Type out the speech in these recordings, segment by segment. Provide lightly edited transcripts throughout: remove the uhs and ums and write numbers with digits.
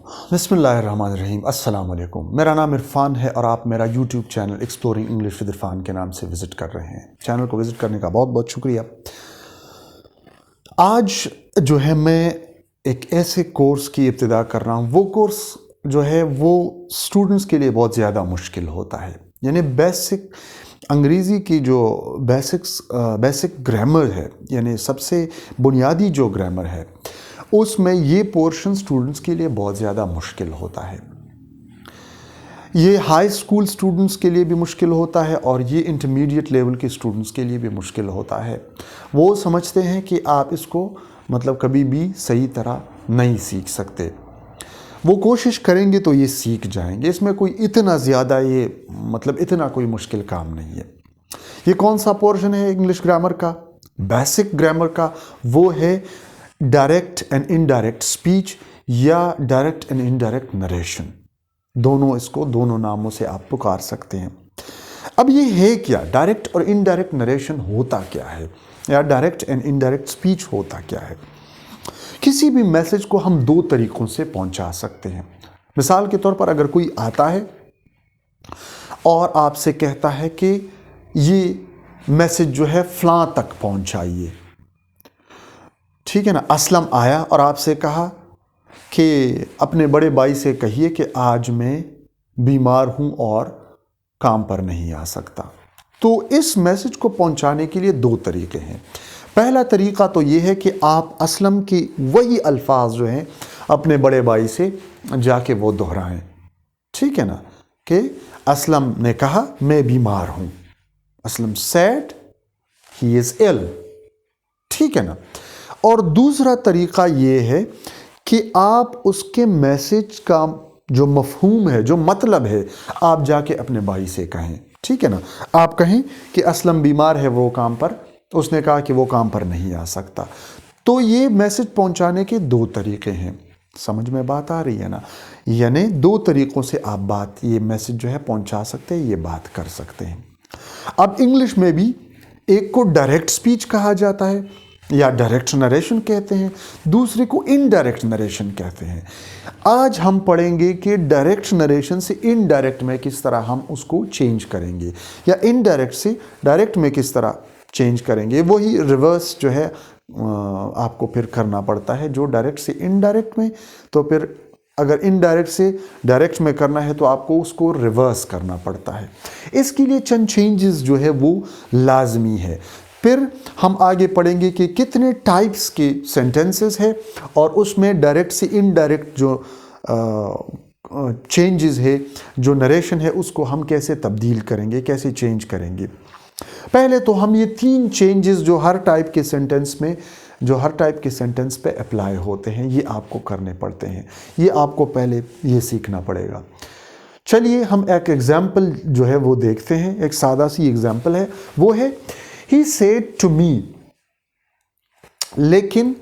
बिस्मिल्लाहिर्रहमानिर्रहीम। अस्सलाम वालेकुम। मेरा नाम इरफान है और आप मेरा YouTube channel exploring English with Irfan के नाम से विज़िट कर रहे हैं। चैनल को विज़िट करने का बहुत बहुत शुक्रिया। आज जो है मैं एक ऐसे कोर्स की इब्तिदा कर रहा हूँ। वो कोर्स जो है वो स्टूडेंट्स के लिए बहुत ज़्यादा मुश्किल होता है। यानी बेसिक अंग्रेज़ी की जो बेसिक ग्रामर है, यानी सबसे बुनियादी जो ग्रामर है, उसमें ये पोर्शन स्टूडेंट्स के लिए बहुत ज़्यादा मुश्किल होता है। ये हाई स्कूल स्टूडेंट्स के लिए भी मुश्किल होता है और ये इंटरमीडिएट लेवल के स्टूडेंट्स के लिए भी मुश्किल होता है। वो समझते हैं कि आप इसको कभी भी सही तरह नहीं सीख सकते। वो कोशिश करेंगे तो ये सीख जाएंगे। इसमें कोई इतना ज़्यादा इतना कोई मुश्किल काम नहीं है। ये कौन सा पोर्शन है इंग्लिश ग्रामर का, बेसिक ग्रामर का? वो है डायरेक्ट एंड इनडायरेक्ट स्पीच या डायरेक्ट एंड इनडायरेक्ट नरेशन। दोनों नामों से आप पुकार सकते हैं। अब ये है क्या? डायरेक्ट और इनडायरेक्ट नरेशन होता क्या है, या डायरेक्ट एंड इनडायरेक्ट स्पीच होता क्या है? किसी भी मैसेज को हम दो तरीकों से पहुंचा सकते हैं। मिसाल के तौर पर अगर कोई आता है और आपसे कहता है कि ये मैसेज जो है फलां तक पहुंचाइए, ठीक है ना। असलम आया और आपसे कहा कि अपने बड़े भाई से कहिए कि आज मैं बीमार हूं और काम पर नहीं आ सकता। तो इस मैसेज को पहुंचाने के लिए दो तरीके हैं। पहला तरीका तो ये है कि आप असलम की वही अल्फाज जो हैं अपने बड़े भाई से जाके वो दोहराएं, ठीक है ना, कि असलम ने कहा मैं बीमार हूं। Aslam said he is ill, ठीक है ना। और दूसरा तरीका ये है कि आप उसके मैसेज का जो मफहूम है, जो मतलब है, आप जाके अपने भाई से कहें, ठीक है ना। आप कहें कि असलम बीमार है, वो काम पर, उसने कहा कि वो काम पर नहीं आ सकता। तो ये मैसेज पहुंचाने के दो तरीके हैं। समझ में बात आ रही है ना? यानी दो तरीकों से आप ये मैसेज जो है पहुंचा सकते हैं, ये बात कर सकते हैं। अब इंग्लिश में भी एक को डायरेक्ट स्पीच कहा जाता है या डायरेक्ट नरेशन कहते हैं, दूसरे को इनडायरेक्ट नरेशन कहते हैं। आज हम पढ़ेंगे कि डायरेक्ट नरेशन से इनडायरेक्ट में किस तरह हम उसको चेंज करेंगे, या इनडायरेक्ट से डायरेक्ट में किस तरह चेंज करेंगे। वही रिवर्स जो है आपको फिर करना पड़ता है, जो डायरेक्ट से इनडायरेक्ट में, तो फिर अगर इनडायरेक्ट से डायरेक्ट में करना है तो आपको उसको रिवर्स करना पड़ता है। इसके लिए चंद चेंजेस जो है वो लाजमी है। फिर हम आगे पढ़ेंगे कि कितने टाइप्स के सेंटेंसेस है और उसमें डायरेक्ट से इनडायरेक्ट जो चेंजेस है, जो नरेशन है, उसको हम कैसे तब्दील करेंगे, कैसे चेंज करेंगे। पहले तो हम ये तीन चेंजेस जो हर टाइप के सेंटेंस पे अप्लाई होते हैं, ये आपको करने पड़ते हैं। ये आपको पहले ये सीखना पड़ेगा। चलिए हम एक एग्जाम्पल जो है वो देखते हैं। एक सादा सी एग्जाम्पल है, वो है He said to me। लेकिन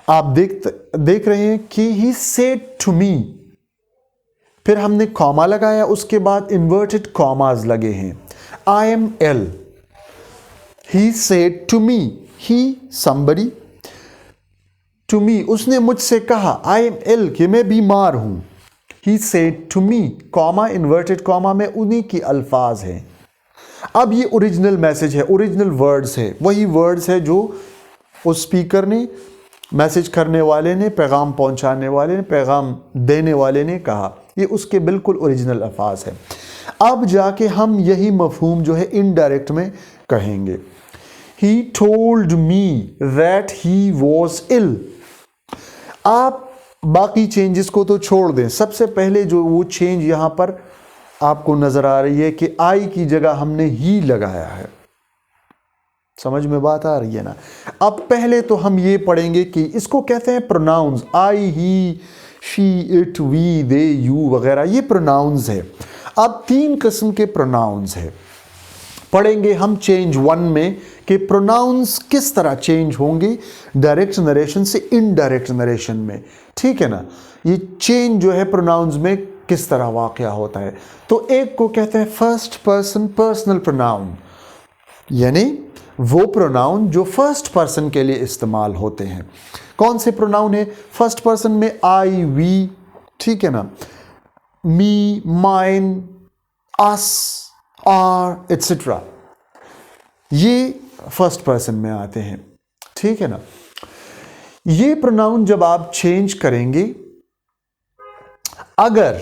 आप देख रहे हैं कि he said to me, फिर हमने कॉमा लगाया, उसके बाद इन्वर्टेड कॉमास लगे हैं। I am ill। He said to me, he somebody, to me उसने मुझसे कहा, I am ill कि मैं बीमार हूं। He said to me, comma inverted comma में उन्हीं की अल्फाज हैं। अब ये ओरिजिनल मैसेज है, ओरिजिनल वर्ड्स है, वही वर्ड्स है जो उस स्पीकर ने, मैसेज करने वाले ने, पैगाम पहुंचाने वाले ने, पैगाम देने वाले ने कहा। ये उसके बिल्कुल ओरिजिनल अल्फाज है। अब जाके हम यही मफहूम जो है इनडायरेक्ट में कहेंगे। He told me that he was ill। आप बाकी चेंजेस को तो छोड़ दें। सबसे पहले जो वो चेंज यहां पर आपको नजर आ रही है कि आई की जगह हमने ही लगाया है। समझ में बात आ रही है ना? अब पहले तो हम ये पढ़ेंगे कि इसको कहते हैं pronouns. I, he, she, it, we, they, you वगैरह, ये प्रोनाउंस है। अब तीन किस्म के प्रोनाउंस है। पढ़ेंगे हम चेंज 1 में कि प्रोनाउंस किस तरह चेंज होंगे डायरेक्ट नरेशन से इनडायरेक्ट नरेशन में, ठीक है ना। ये चेंज जो है प्रोनाउंस में किस तरह वाक़या होता है। तो एक को कहते हैं फर्स्ट पर्सन पर्सनल प्रोनाउन, यानी वो प्रोनाउन जो फर्स्ट पर्सन के लिए इस्तेमाल होते हैं। कौन से प्रोनाउन है? फर्स्ट पर्सन में आई, वी, ठीक है ना, मी, माइन, अस, आर एटसेट्रा, ये फर्स्ट पर्सन में आते हैं। ठीक है ना, ये प्रोनाउन जब आप चेंज करेंगे, अगर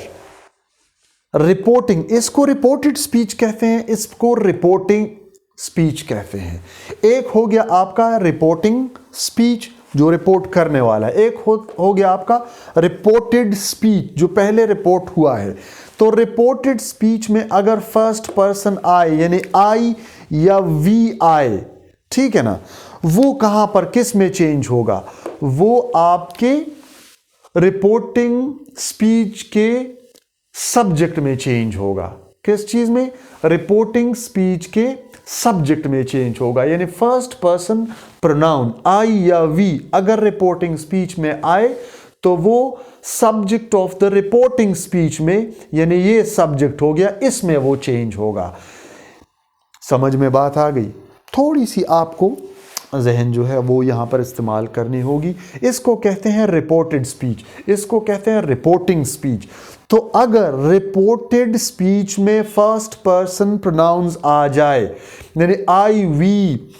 रिपोर्टिंग, इसको रिपोर्टेड स्पीच कहते हैं, इसको रिपोर्टिंग स्पीच कहते हैं। एक हो गया आपका रिपोर्टिंग स्पीच जो रिपोर्ट करने वाला है, एक हो गया आपका रिपोर्टेड स्पीच जो पहले रिपोर्ट हुआ है। तो रिपोर्टेड स्पीच में अगर फर्स्ट पर्सन आए, यानी आई या वी आए, ठीक है ना, वो कहां पर किस में चेंज होगा? वो आपके रिपोर्टिंग स्पीच के सब्जेक्ट में चेंज होगा। किस चीज में? रिपोर्टिंग स्पीच के सब्जेक्ट में चेंज होगा। यानी फर्स्ट पर्सन प्रोनाउन आई या वी अगर रिपोर्टिंग स्पीच में आए तो वो subject of the reporting speech में, यानी ये सब्जेक्ट हो गया, इसमें वो चेंज होगा। समझ में बात आ गई? थोड़ी सी आपको जहन जो है वो यहां पर इस्तेमाल करनी होगी। इसको कहते हैं रिपोर्टेड स्पीच, इसको कहते हैं रिपोर्टिंग स्पीच। तो अगर रिपोर्टेड स्पीच में फर्स्ट पर्सन प्रोनाउंस आ जाए, यानी I, we,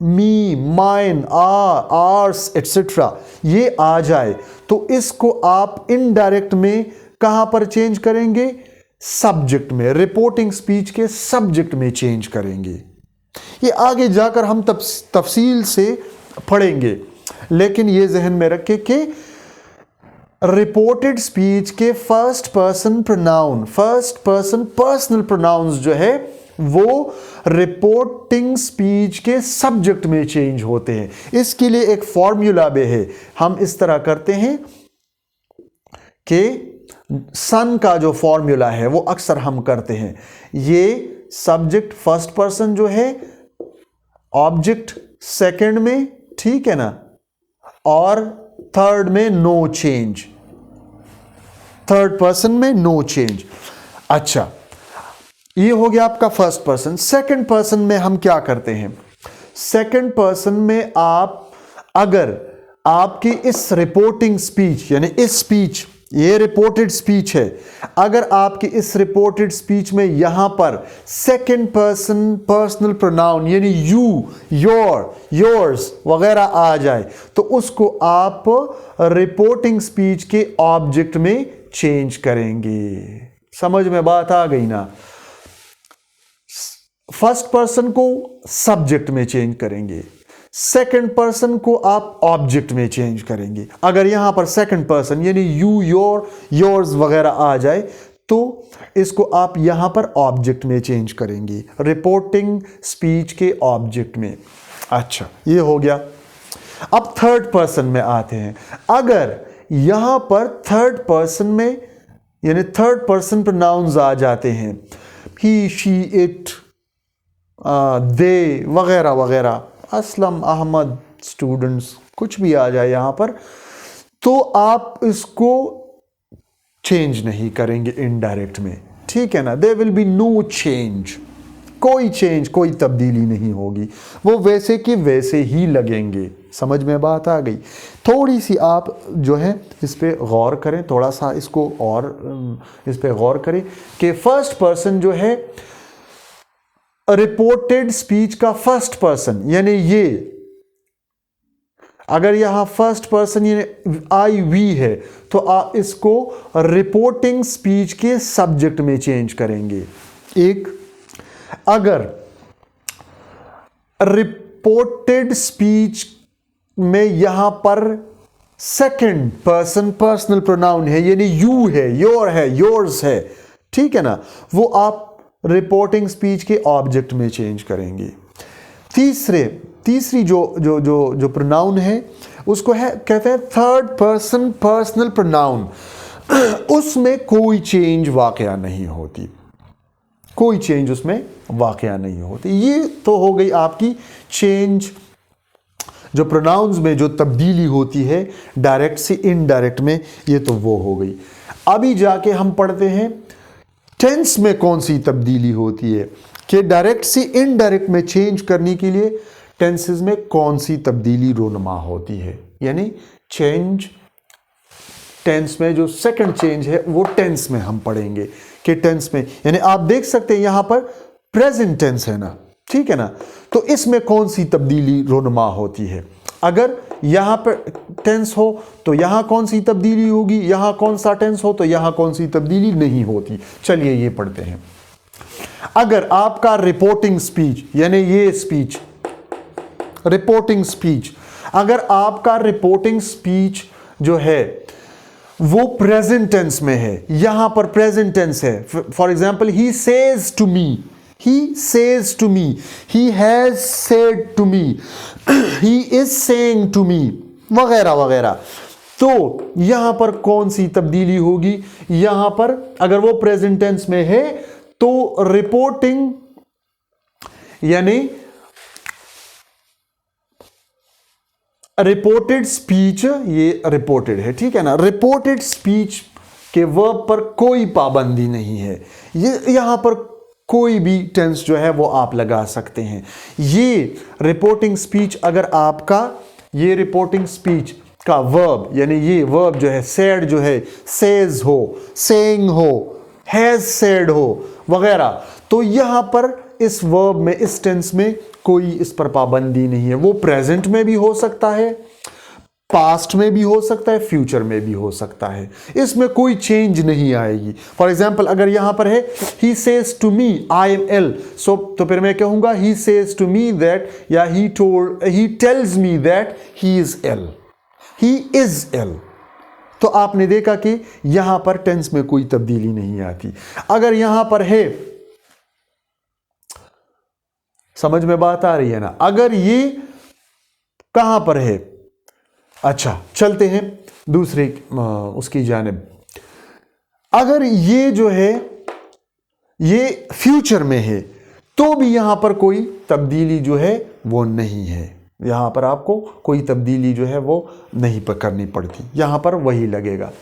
me, mine, ours etcetera, ये आ जाए, तो इसको आप इनडायरेक्ट में कहां पर चेंज करेंगे? सब्जेक्ट में, रिपोर्टिंग स्पीच के सब्जेक्ट में चेंज करेंगे। ये आगे जाकर हम तफसील से पढ़ेंगे, लेकिन ये जहन में रखें कि रिपोर्टेड स्पीच के first person pronoun, first person personal pronouns जो है वो रिपोर्टिंग स्पीच के सब्जेक्ट में चेंज होते हैं। इसके लिए एक फॉर्मूला भी है। हम इस तरह करते हैं कि सन का जो फॉर्मूला है वो अक्सर हम करते हैं, ये सब्जेक्ट फर्स्ट पर्सन जो है, ऑब्जेक्ट सेकंड में, ठीक है ना, और थर्ड में नो चेंज, थर्ड पर्सन में नो चेंज। अच्छा, ये हो गया आपका फर्स्ट पर्सन। सेकंड पर्सन में हम क्या करते हैं? सेकंड पर्सन में आप अगर आपकी इस रिपोर्टिंग स्पीच, यानी इस स्पीच, ये रिपोर्टेड स्पीच है, अगर आपकी इस रिपोर्टेड स्पीच में यहां पर सेकंड पर्सन पर्सनल प्रोनाउन यानी यू, योर, योर्स वगैरह आ जाए, तो उसको आप रिपोर्टिंग स्पीच के ऑब्जेक्ट में चेंज करेंगे। समझ में बात आ गई ना? फर्स्ट पर्सन को सब्जेक्ट में चेंज करेंगे, सेकंड पर्सन को आप ऑब्जेक्ट में चेंज करेंगे। अगर यहां पर सेकंड पर्सन यानी यू, योर, योर्स वगैरह आ जाए तो इसको आप यहां पर ऑब्जेक्ट में चेंज करेंगे, रिपोर्टिंग स्पीच के ऑब्जेक्ट में। अच्छा, ये हो गया। अब थर्ड पर्सन में आते हैं। अगर यहां पर थर्ड पर्सन में यानी थर्ड पर्सन प्रोनाउंस आ जाते हैं, ही, शी, इट, दे वगैरह वगैरह, असलम, अहमद, स्टूडेंट्स, कुछ भी आ जाए यहां पर, तो आप इसको चेंज नहीं करेंगे इनडायरेक्ट में, ठीक है ना? There will be no change, कोई चेंज, कोई तब्दीली नहीं होगी, वो वैसे कि वैसे ही लगेंगे। समझ में बात आ गई? थोड़ी सी आप जो है इस पे गौर करें, थोड़ा सा इसको और इस पे गौर करें कि फर्स्ट पर्सन जो है रिपोर्टेड स्पीच का फर्स्ट पर्सन, यानी ये अगर यहां फर्स्ट पर्सन यानी आई, वी है, तो आप इसको रिपोर्टिंग स्पीच के सब्जेक्ट में चेंज करेंगे। एक, अगर रिपोर्टेड स्पीच में यहां पर सेकंड पर्सन पर्सनल प्रोनाउन है, यानी यू है, योर है, योर्स है, ठीक है ना, वो आप रिपोर्टिंग स्पीच के ऑब्जेक्ट में चेंज करेंगे। तीसरी जो प्रोनाउन है उसको है कहते हैं थर्ड पर्सन पर्सनल प्रोनाउन। उसमें कोई चेंज वाकया नहीं होती, कोई चेंज उसमें वाकया नहीं होती। ये तो हो गई आपकी चेंज, जो प्रोनाउंस में जो तब्दीली होती है डायरेक्ट से इनडायरेक्ट में, ये तो वो हो गई। अभी जाके हम पढ़ते हैं टेंस में कौन सी तब्दीली होती है, कि डायरेक्ट से इनडायरेक्ट में चेंज करने के लिए टेंसेस में कौन सी तब्दीली रोनुमा होती है, यानी चेंज टेंस में जो सेकंड चेंज है वो टेंस में हम पढ़ेंगे कि टेंस में, यानी आप देख सकते हैं यहां पर प्रेजेंट टेंस है ना, ठीक है ना, तो इसमें कौन सी तब्दीली रोनुमा होती है। अगर यहां पर टेंस हो तो यहां कौन सी तब्दीली होगी, यहां कौन सा टेंस हो तो यहां कौन सी तब्दीली नहीं होती। चलिए ये पढ़ते हैं। अगर आपका रिपोर्टिंग स्पीच, यानी ये स्पीच रिपोर्टिंग स्पीच, अगर आपका रिपोर्टिंग स्पीच जो है वो प्रेजेंट टेंस में है, यहां पर प्रेजेंट टेंस है, for example he says to me, he says to me, he has said to me, he is saying to me, वगैरह वगैरह, तो यहां पर कौन सी तब्दीली होगी, यहां पर अगर वो प्रेजेंट टेंस में है तो रिपोर्टिंग, यानी रिपोर्टेड स्पीच, ये रिपोर्टेड है, ठीक है ना, रिपोर्टेड स्पीच के वर्ब पर कोई पाबंदी नहीं है, ये यहां पर कोई भी टेंस जो है वो आप लगा सकते हैं। ये रिपोर्टिंग स्पीच, अगर आपका ये रिपोर्टिंग स्पीच का वर्ब, यानी ये वर्ब जो है सेड जो है, सेज हो, सेइंग हो, हैज सेड हो वगैरह, तो यहां पर इस वर्ब में, इस टेंस में कोई इस पर पाबंदी नहीं है। वो प्रेजेंट में भी हो सकता है, पास्ट में भी हो सकता है, फ्यूचर में भी हो सकता है, इसमें कोई चेंज नहीं आएगी। फॉर एग्जाम्पल अगर यहां पर है he says to me I am ill, so तो फिर मैं कहूंगा he says to me that, या he tells me that he is ill, he is ill. तो आपने देखा कि यहां पर टेंस में कोई तब्दीली नहीं आती। अगर यहां पर है, समझ में बात आ रही है ना, अगर ये कहां पर है, अच्छा चलते हैं दूसरे उसकी जानिब। अगर ये जो है ये फ्यूचर में है तो भी यहां पर कोई तब्दीली जो है वो नहीं है, यहां पर आपको कोई तब्दीली जो है वो नहीं करनी पड़ती, यहां पर वही लगेगा।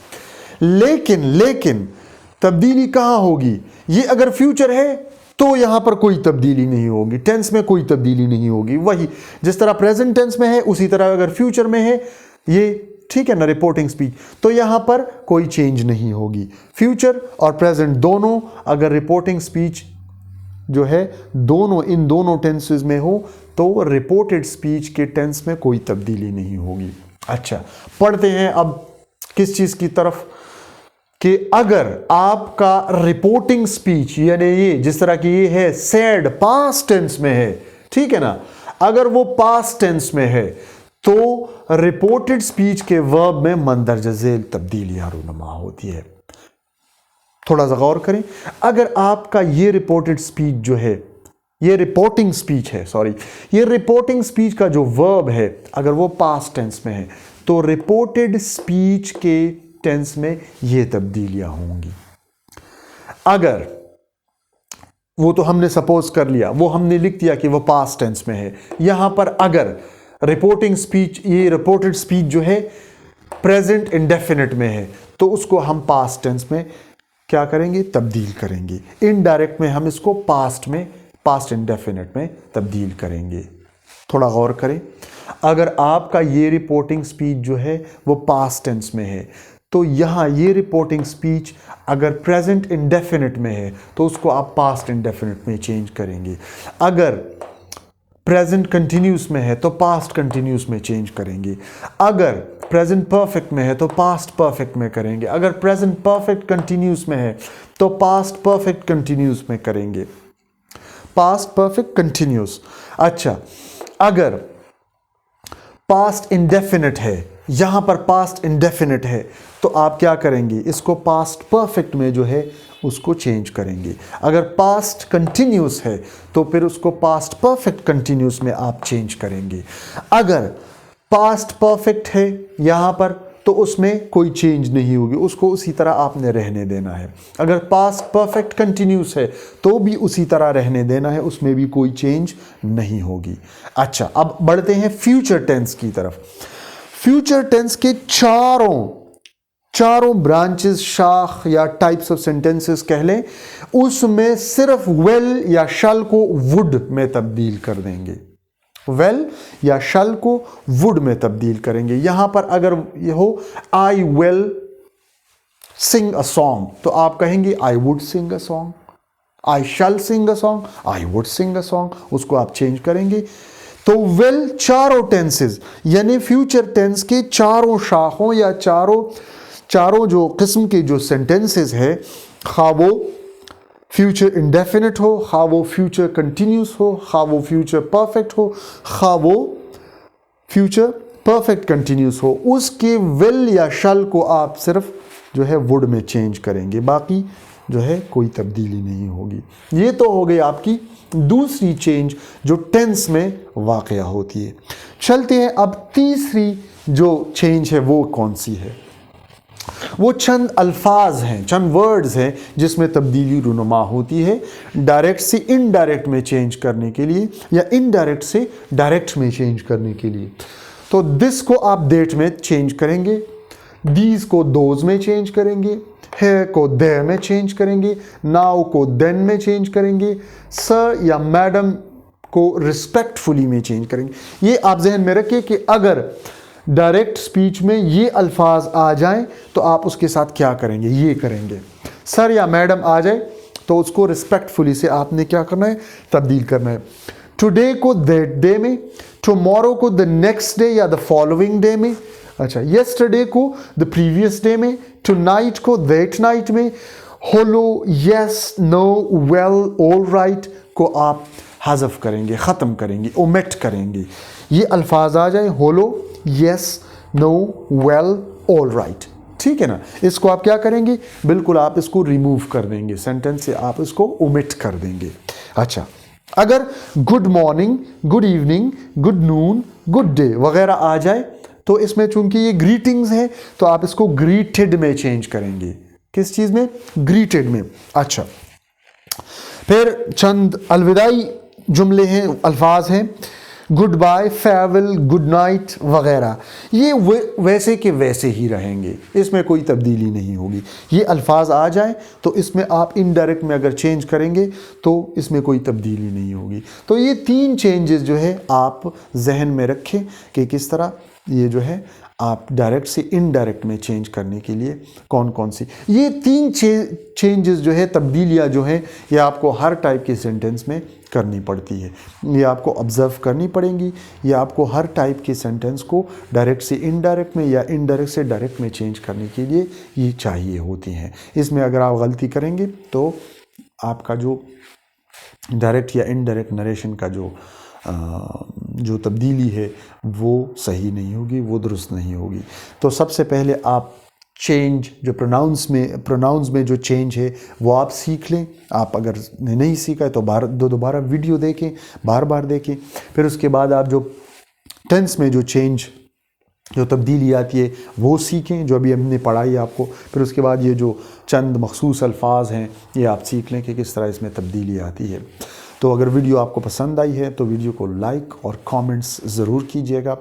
लेकिन तब्दीली कहां होगी, ये अगर फ्यूचर है तो यहां पर कोई तब्दीली नहीं होगी, टेंस में कोई तब्दीली नहीं होगी, वही जिस तरह प्रेजेंट टेंस में है उसी तरह अगर फ्यूचर में है ये, ठीक है ना, रिपोर्टिंग स्पीच, तो यहां पर कोई चेंज नहीं होगी। फ्यूचर और प्रेजेंट दोनों अगर रिपोर्टिंग स्पीच जो है दोनों, इन दोनों टेंसेस में हो तो रिपोर्टेड स्पीच के टेंस में कोई तब्दीली नहीं होगी। अच्छा पढ़ते हैं अब किस चीज की तरफ, कि अगर आपका रिपोर्टिंग स्पीच, यानी ये जिस तरह की ये है सैड, पास्ट टेंस में है, ठीक है ना, अगर वो पास्ट टेंस में है तो रिपोर्टेड स्पीच के वर्ब में मंदरजा झेल तब्दीलियां रूनुमा होती है। थोड़ा सा गौर करें, अगर आपका ये रिपोर्टेड स्पीच जो है, ये रिपोर्टिंग स्पीच है, सॉरी, ये रिपोर्टिंग स्पीच का जो वर्ब है अगर वो पास्ट टेंस में है तो रिपोर्टेड स्पीच के टेंस में ये तब्दीलियां होंगी। अगर वो तो हमने सपोज कर लिया, वो हमने लिख दिया कि वो पास्ट टेंस में है, यहां पर अगर रिपोर्टिंग स्पीच, ये रिपोर्टेड स्पीच जो है प्रेजेंट इंडेफिनिट में है तो उसको हम पास्ट टेंस में क्या करेंगे, तब्दील करेंगे। इनडायरेक्ट में हम इसको पास्ट में, पास्ट इंडेफिनिट में तब्दील करेंगे। थोड़ा गौर करें, अगर आपका ये रिपोर्टिंग स्पीच जो है वो पास्ट टेंस में है तो यहां ये रिपोर्टिंग स्पीच अगर प्रेजेंट इंडेफिनिट में है तो उसको आप पास्ट इंडेफिनिट में चेंज करेंगे। अगर प्रेजेंट कंटिन्यूस में है तो पास्ट कंटिन्यूस में चेंज करेंगे। अगर प्रेजेंट परफेक्ट में है तो पास्ट परफेक्ट में करेंगे। अगर प्रेजेंट परफेक्ट कंटिन्यूस में है तो पास्ट परफेक्ट कंटिन्यूस में करेंगे, पास्ट परफेक्ट कंटिन्यूस। अच्छा अगर पास्ट इंडेफिनिट है, यहां पर पास्ट इंडेफिनिट है तो आप क्या करेंगे, इसको पास्ट परफेक्ट में जो है उसको चेंज करेंगे। अगर पास्ट कंटिन्यूस है तो फिर उसको पास्ट परफेक्ट कंटिन्यूस में आप चेंज करेंगे। अगर पास्ट परफेक्ट है यहां पर तो उसमें कोई चेंज नहीं होगी, उसको उसी तरह आपने रहने देना है। अगर पास्ट परफेक्ट कंटिन्यूस है तो भी उसी तरह रहने देना है, उसमें भी कोई चेंज नहीं होगी। अच्छा अब बढ़ते हैं फ्यूचर टेंस की तरफ। फ्यूचर टेंस के चारों ब्रांचेस, शाख या टाइप्स ऑफ सेंटेंसेस कह लें, उसमें सिर्फ वेल या शल को वुड में तब्दील कर देंगे, वेल या शल को वुड में तब्दील करेंगे। यहां पर अगर ये हो I well Singh a song, तो आप कहेंगे I would sing a song, I shall sing a song, I would sing a song, उसको आप चेंज करेंगे। तो विल चारों टेंसेस यानी फ्यूचर टेंस के चारों शाखों या चारों जो किस्म के जो सेंटेंसेस है, खा वो फ्यूचर इंडेफिनिट हो, खा वो फ्यूचर कंटिन्यूस हो, खा वो फ्यूचर परफेक्ट हो, खा वो फ्यूचर परफेक्ट कंटिन्यूस हो, उसके विल या शल को आप सिर्फ जो है वुड में चेंज करेंगे, बाकी जो है कोई तब्दीली नहीं होगी। ये तो हो गई आपकी दूसरी चेंज जो टेंस में वाक़या होती है। चलते हैं अब तीसरी जो चेंज है वो कौन सी है। वो चंद अल्फाज हैं, चंद वर्ड्स हैं जिसमें तब्दीली रूनुमा होती है, डायरेक्ट से इनडायरेक्ट में चेंज करने के लिए या इनडायरेक्ट से डायरेक्ट में चेंज करने के लिए। तो दिस को आप डेट में चेंज करेंगे, दीज को दोज में चेंज करेंगे, है को दे में चेंज करेंगे, नाउ को देन में चेंज करेंगे, सर या मैडम को रिस्पेक्टफुली में चेंज करेंगे। ये आप जहन में रखिए कि अगर डायरेक्ट स्पीच में ये अल्फाज आ जाएं तो आप उसके साथ क्या करेंगे, ये करेंगे। सर या मैडम आ जाए तो उसको रिस्पेक्टफुली से आपने क्या करना है, तब्दील करना है। टुडे को दैट डे में, टुमारो को द नेक्स्ट डे या द फॉलोइंग डे में, अच्छा येस्टरडे को द प्रीवियस डे में, टुनाइट को दैट नाइट में, hello yes no well all right को आप हज़फ करेंगे, ख़त्म करेंगे, ओमिट करेंगे। ये अल्फाज आ जाए hello yes no well all right, ठीक है ना, इसको आप क्या करेंगे, बिल्कुल आप इसको रिमूव कर देंगे, सेंटेंस से आप इसको ओमिट कर देंगे। अच्छा, अगर good morning, good evening, good noon, good day वगैरह आ जाए तो इसमें चूंकि ये ग्रीटिंग्स है तो आप इसको ग्रीटेड में चेंज करेंगे। किस चीज़ में, ग्रीटेड में। अच्छा, फिर चंद अलविदाई जुमले हैं, अल्फाज हैं, goodbye, farewell, good night वगैरह, ये वैसे के वैसे ही रहेंगे, इसमें कोई तब्दीली नहीं होगी। ये अल्फाज आ जाए तो इसमें आप इनडायरेक्ट में अगर चेंज करेंगे तो इसमें कोई तब्दीली नहीं होगी। तो ये तीन चेंजेस जो है आप जहन में रखें कि किस तरह ये जो है आप डायरेक्ट से इनडायरेक्ट में चेंज करने के लिए कौन कौन सी ये तीन चेंजेस जो है, तब्दीलियाँ जो हैं, ये आपको हर टाइप के सेंटेंस में करनी पड़ती है, ये आपको ऑब्ज़र्व करनी पड़ेंगी। ये आपको हर टाइप के सेंटेंस को डायरेक्ट से इनडायरेक्ट में या इनडायरेक्ट से डायरेक्ट में चेंज करने के लिए ये चाहिए होती हैं। इसमें अगर आप गलती करेंगे तो आपका जो डायरेक्ट या इनडायरेक्ट नरेशन का जो तब्दीली है वो सही नहीं होगी, वो दुरुस्त नहीं होगी। तो सबसे पहले आप चेंज जो प्रोनाउंस में जो चेंज है वो आप सीख लें। आप अगर नहीं सीखा है तो दोबारा वीडियो देखें, बार बार देखें। फिर उसके बाद आप जो टेंस में जो चेंज जो तब्दीली आती है वो सीखें, जो अभी हमने पढ़ाई आपको। फिर उसके बाद ये जो चंद मखसूस अल्फाज हैं ये आप सीख लें कि किस तरह इसमें तब्दीली आती है। तो अगर वीडियो आपको पसंद आई है तो वीडियो को लाइक और कमेंट्स ज़रूर कीजिएगा।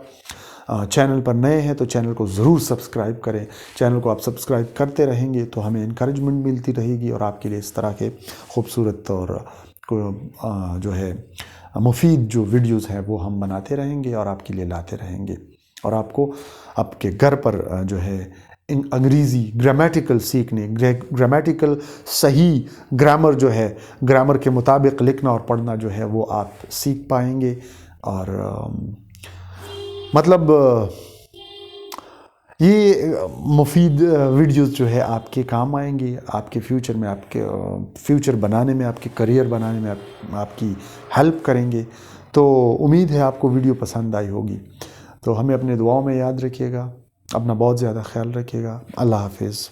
चैनल पर नए हैं तो चैनल को ज़रूर सब्सक्राइब करें। चैनल को आप सब्सक्राइब करते रहेंगे तो हमें इनकरेजमेंट मिलती रहेगी और आपके लिए इस तरह के खूबसूरत और जो है मुफीद जो वीडियोस हैं वो हम बनाते रहेंगे और आपके लिए लाते रहेंगे। और आपको आपके घर पर जो है अंग्रेज़ी ग्रामेटिकल सीखने, ग्रामेटिकल सही ग्रामर जो है, ग्रामर के मुताबिक लिखना और पढ़ना जो है वो आप सीख पाएंगे। और मतलब ये मुफीद वीडियोस जो है आपके काम आएंगे, आपके फ्यूचर में, आपके फ्यूचर बनाने में, आपके करियर बनाने में आपकी हेल्प करेंगे। तो उम्मीद है आपको वीडियो पसंद आई होगी। तो हमें अपने दुआओं में याद रखिएगा, अपना बहुत ज़्यादा ख्याल रखिएगा। अल्लाह हाफिज़।